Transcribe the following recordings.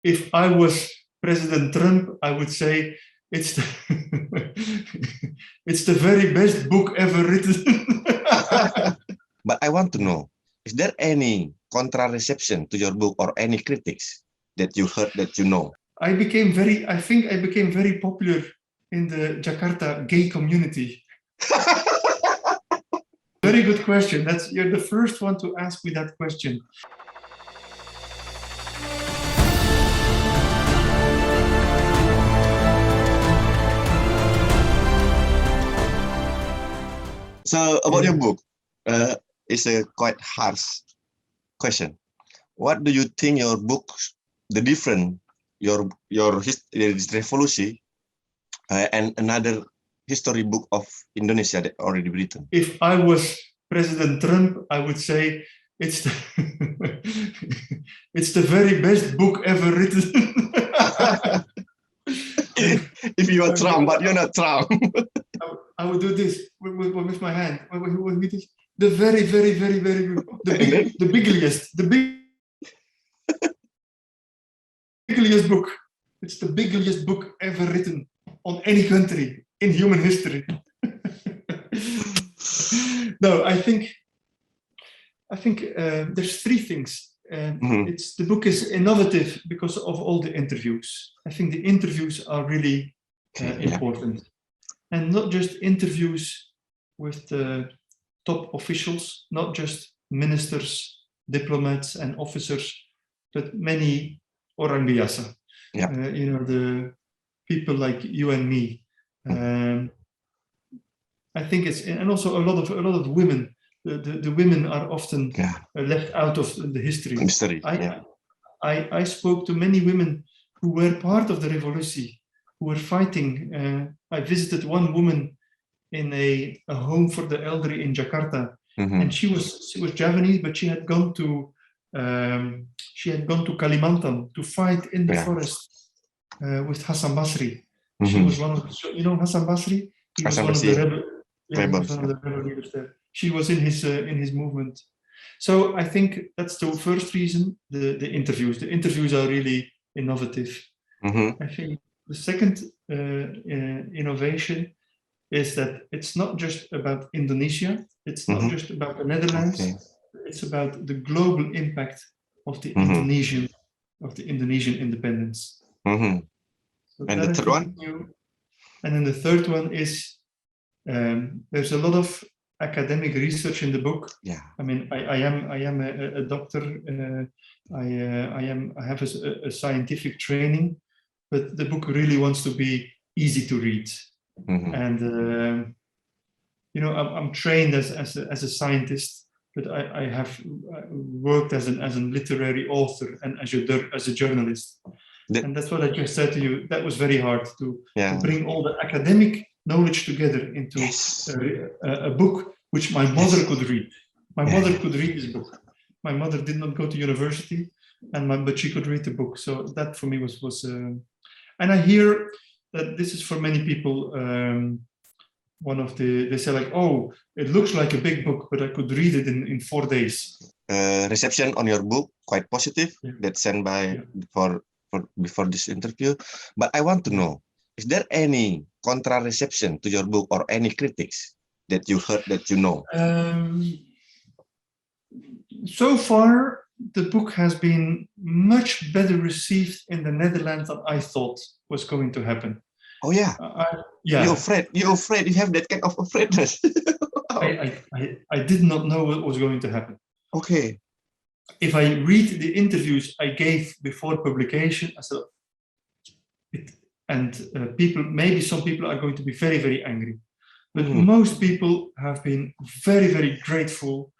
if I was President Trump, I would say it's the, it's the very best book ever written. But I want to know, is there any contra-reception to your book or any critics that you heard that you know? I think I became very popular in the Jakarta gay community. Very good question. You're the first one to ask me that question. So about your book, it's a quite harsh question. What do you think your book, the different, your Revolusi and another history book of Indonesia that already written? If I was President Trump, I would say it's the, it's the very best book ever written. If you are Trump, but you're not Trump. I would do this with my hand. The very, very, very, very, the biggest book. It's the biggest book ever written on any country in human history. No, I think there's three things. The book is innovative because of all the interviews. I think the interviews are really important. And not just interviews with the top officials, not just ministers, diplomats and officers, but many orang biasa. The people like you and me. I think it's, and also a lot of women. The women are often left out of the history. I spoke to many women who were part of the Revolusi, who were fighting. I visited one woman in a home for the elderly in Jakarta, and she was Javanese, but she had gone to Kalimantan to fight in the forest with Hassan Basri. She was one of Hassan Basri. He was one of the rebel leaders there. She was in his movement. So I think that's the first reason. The interviews. The interviews are really innovative. I think the second innovation is that it's not just about Indonesia. It's not just about the Netherlands. It's about the global impact of the Indonesian independence. So and the third one? And then the third one is there's a lot of academic research in the book. I mean, I am a doctor. I have a scientific training, but the book really wants to be easy to read. And I'm trained as a scientist, but I have worked as a literary author and as a journalist. And that's what I just said to you. That was very hard to bring all the academic knowledge together into a book which my mother could read. My mother could read this book. My mother did not go to university, but she could read the book. So that for me was and I hear that this is for many people they say like, oh, it looks like a big book, but I could read it in 4 days. Reception on your book quite positive. That's sent by before this interview. But I want to know, is there any contra-reception to your book or any critics that you heard that you know? So far, the book has been much better received in the Netherlands than I thought was going to happen. Oh yeah, You're afraid. You have that kind of afraidness. I did not know what was going to happen. Okay. If I read the interviews I gave before publication, I said, maybe some people are going to be very, very angry, but most people have been very, very grateful.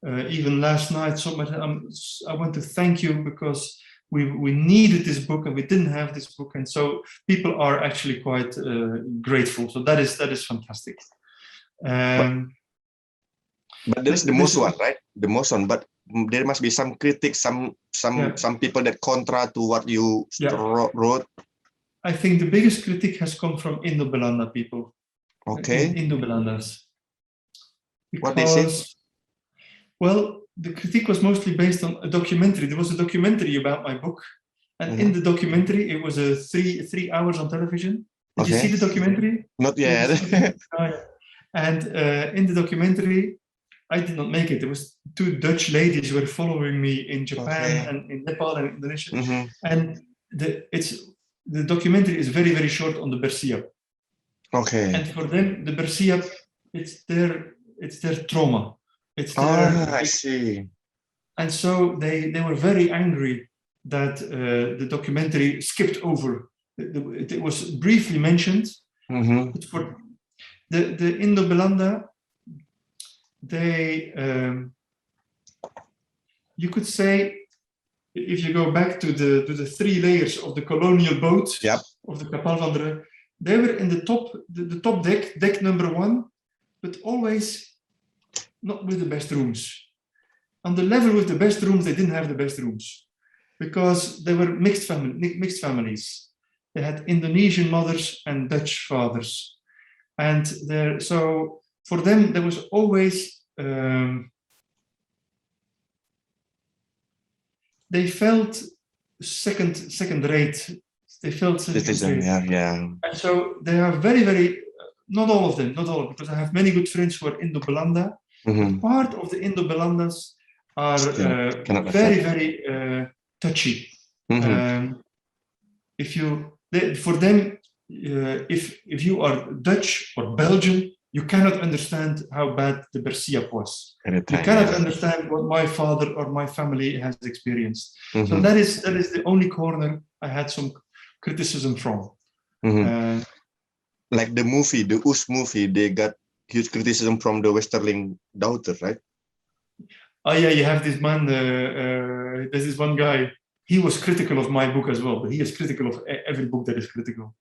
Even last night, I want to thank you because we needed this book and we didn't have this book, and so people are actually quite grateful. So that is fantastic. But there is the most one, right? The most one, but there must be some critics, some people that contra to what you wrote. I think the biggest critique has come from Indo-Belanda people. Okay. Indo-Belandas. What they say? Well, the critique was mostly based on a documentary. There was a documentary about my book, And in the documentary, it was a three hours on television. Did you see the documentary? Not yet. Oh, yeah. And in the documentary, I did not make it. There was two Dutch ladies who were following me in Japan and in Nepal and Indonesia. And the documentary is very, very short on the Bersiap. Okay. And for them, the Bersiap, it's their trauma. It's their, I see. And so they were very angry that the documentary skipped over. It was briefly mentioned. But for the Indo-Belanda, they, you could say, if you go back to the three layers of the colonial boat of the Kapal van der, they were in the top deck number 1, but always not with the best rooms. On the level with the best rooms, they didn't have the best rooms because they were mixed families. They had Indonesian mothers and Dutch fathers, and so for them there was always they felt second rate. They felt second rate. And so they are very, very, not all of them, because I have many good friends who are Indo-Belanda. Part of the Indo-Belandas are very, very touchy. For them, if you are Dutch or Belgian, you cannot understand how bad the Bersiap was. You cannot understand what my father or my family has experienced. So that is the only corner I had some criticism from. Like the movie, the Us movie, they got huge criticism from the Westerling daughter, right? Oh yeah, you have this man, there's this one guy, he was critical of my book as well, but he is critical of every book that is critical.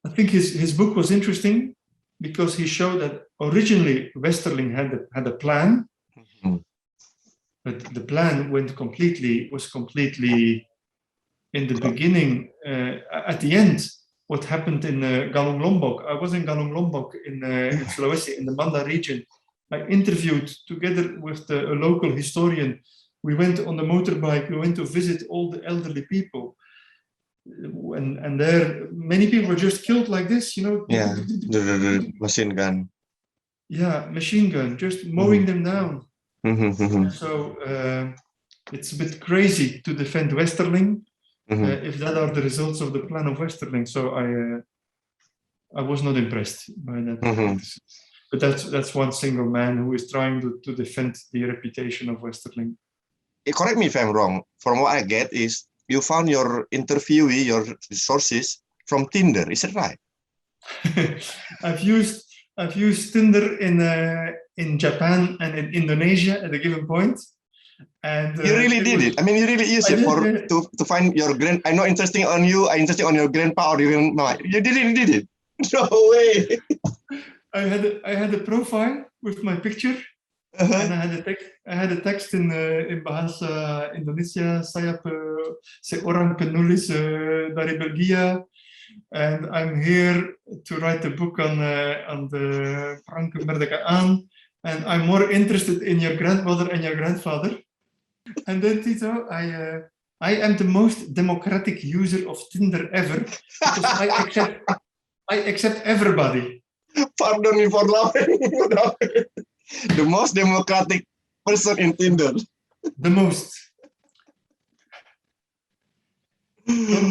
I think his book was interesting because he showed that originally Westerling had a plan, but the plan was completely in the beginning. At the end, what happened in Galung Lombok? I was in Galung Lombok in Sulawesi, in the Manda region. I interviewed together with a local historian. We went on the motorbike. We went to visit all the elderly people. And there, many people were just killed like this, you know. Yeah, the machine gun. Yeah, machine gun, just mowing them down. So it's a bit crazy to defend Westerling if that are the results of the plan of Westerling. So I was not impressed by that. But that's one single man who is trying to defend the reputation of Westerling. Correct me if I'm wrong. From what I get is you found your interviewee, your sources from Tinder. Is that right? I've used Tinder in Japan and in Indonesia at a given point. And you really did it. I mean, you really used it to find your I'm not interested on you. I'm interested on your grandpa or your grandma. You really did it. No way. I had a profile with my picture, and I had a text in bahasa Indonesia. Saya seorang penulis dari Belgia, and I'm here to write a book on the Perang Kemerdekaan, and I'm more interested in your grandmother and your grandfather. And then Tito, I am the most democratic user of Tinder ever because I accept everybody. Pardon me for laughing. The most democratic person in Tinder. The most.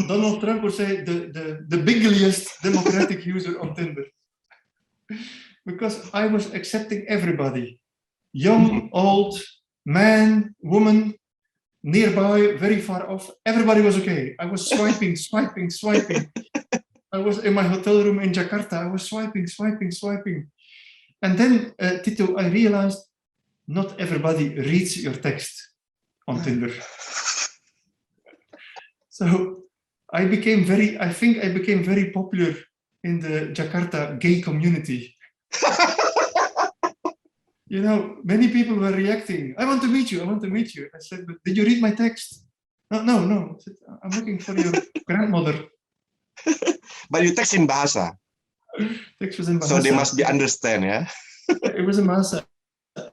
Donald Trump would say the biggest democratic user on Tinder. Because I was accepting everybody. Young, old, man, woman, nearby, very far off. Everybody was okay. I was swiping. I was in my hotel room in Jakarta. I was swiping. And then, Tito, I realized not everybody reads your text on Tinder. So I became very popular in the Jakarta gay community. You know, many people were reacting. I want to meet you. I said, but did you read my text? No. I said, I'm looking for your grandmother. But you text in Bahasa. Text was in Bahasa. So they must be understand, yeah? It was in Bahasa.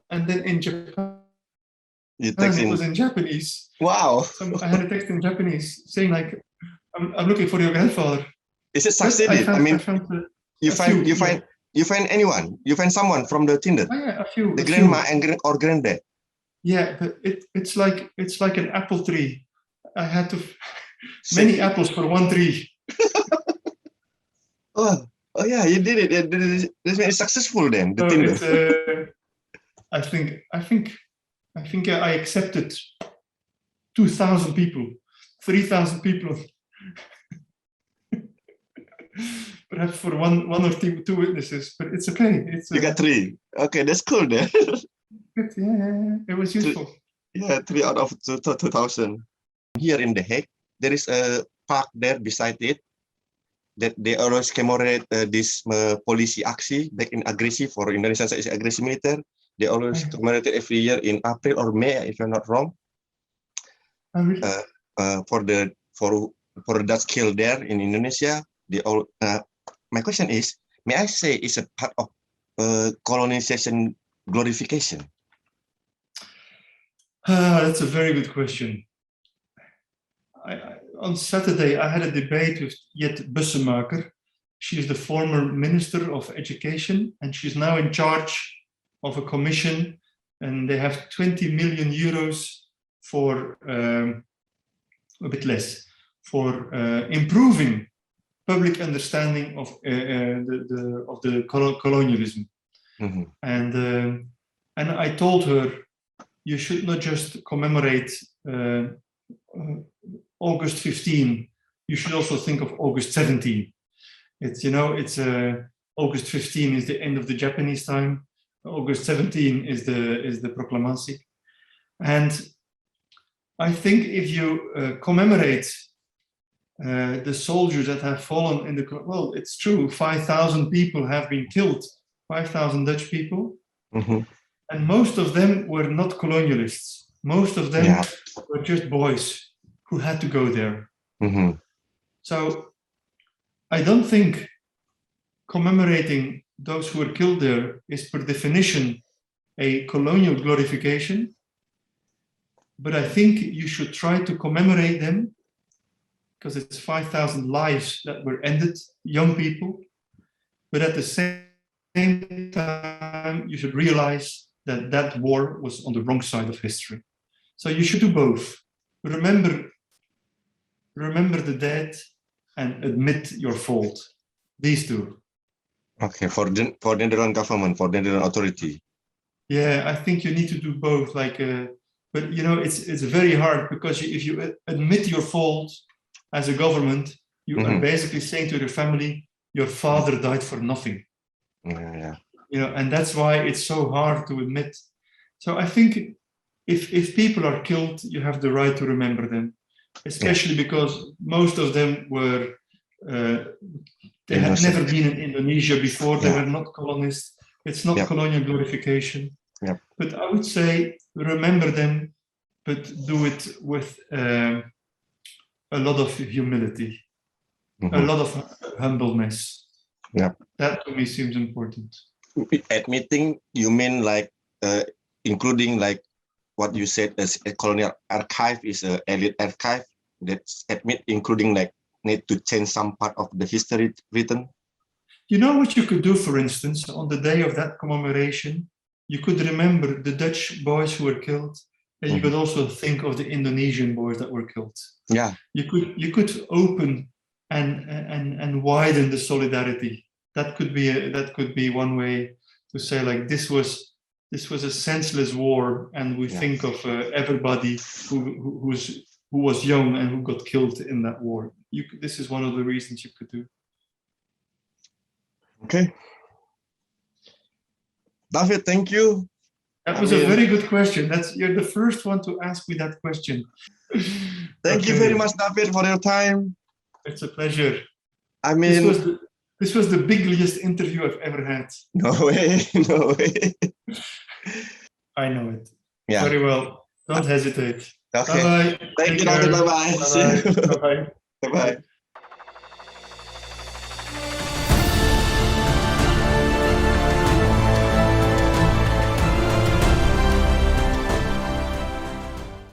And then in Japan, You And text it in. was in Japanese. Wow. So I had a text in Japanese saying like, I'm looking for your grandfather. Is it But succeeded? I mean, found you a find few, you find anyone? You find someone from the Tinder? Oh, yeah, a few. The a grandma few. and or granddad? Yeah, but it's like an apple tree. I had to many apples for one tree. Oh yeah, you did it. This means it's successful then. The So Tinder. it's I think I accepted 2,000 people, 3,000 people. Perhaps for one or two witnesses, but it's okay. You got 3. Okay, that's cool then. Yeah, it was useful. Yeah, 3 out of 2,000. Here in The Hague, there is a park there beside it that they always commemorate this polisi aksi back in agresi for Indonesian agresi militer. They always commemorate it every year in April or May, if I'm not wrong. Oh, really? For the Dutch killed there in Indonesia. They all. My question is, may I say, it's a part of colonization glorification? That's a very good question. On Saturday, I had a debate with Jet Bussemaker. She is the former Minister of Education, and she's now in charge of a commission, and they have 20 million euros for a bit less for improving public understanding of the colonialism. Mm-hmm. And I told her, you should not just commemorate August 15. You should also think of August 17. It's August 15 is the end of the Japanese time. August 17 is the proclamation. And I think if you commemorate the soldiers that have fallen in well, it's true, 5,000 people have been killed, 5,000 Dutch people. Mm-hmm. And most of them were not colonialists. Most of them were just boys who had to go there. Mm-hmm. So I don't think commemorating those who were killed there is per definition a colonial glorification. But I think you should try to commemorate them because it's 5,000 lives that were ended, young people. But at the same time, you should realize that that war was on the wrong side of history. So you should do both. Remember the dead and admit your fault. These two. Okay, for the Netherlands government, for the Netherlands authority. Yeah, I think you need to do both. But it's very hard because if you admit your fault as a government, you are basically saying to your family, your father died for nothing. Yeah. And that's why it's so hard to admit. So I think if people are killed, you have the right to remember them, especially because most of them were they had never been in Indonesia before. They were not colonists. It's not colonial glorification. Yeah. But I would say remember them, but do it with a lot of humility, a lot of humbleness. Yeah. That to me seems important. Admitting, you mean like including like what you said as a colonial archive is an elite archive. That's admit including like need to change some part of the history written. You know what you could do, for instance, on the day of that commemoration, you could remember the Dutch boys who were killed, and you could also think of the Indonesian boys that were killed. Yeah. You could open and widen the solidarity. That could be one way to say, like, this was a senseless war, and we think of everybody who was young and who got killed in that war. This is one of the reasons you could do. Okay. David, thank you. That was a very good question. You're the first one to ask me that question. Thank you very much, David, for your time. It's a pleasure. I mean, this was the biggest interview I've ever had. No way, no way. I know it. Yeah. Very well. Don't hesitate. Okay. Bye-bye. Thank you, David. Bye-bye. Bye-bye. Bye-bye. Bye-bye.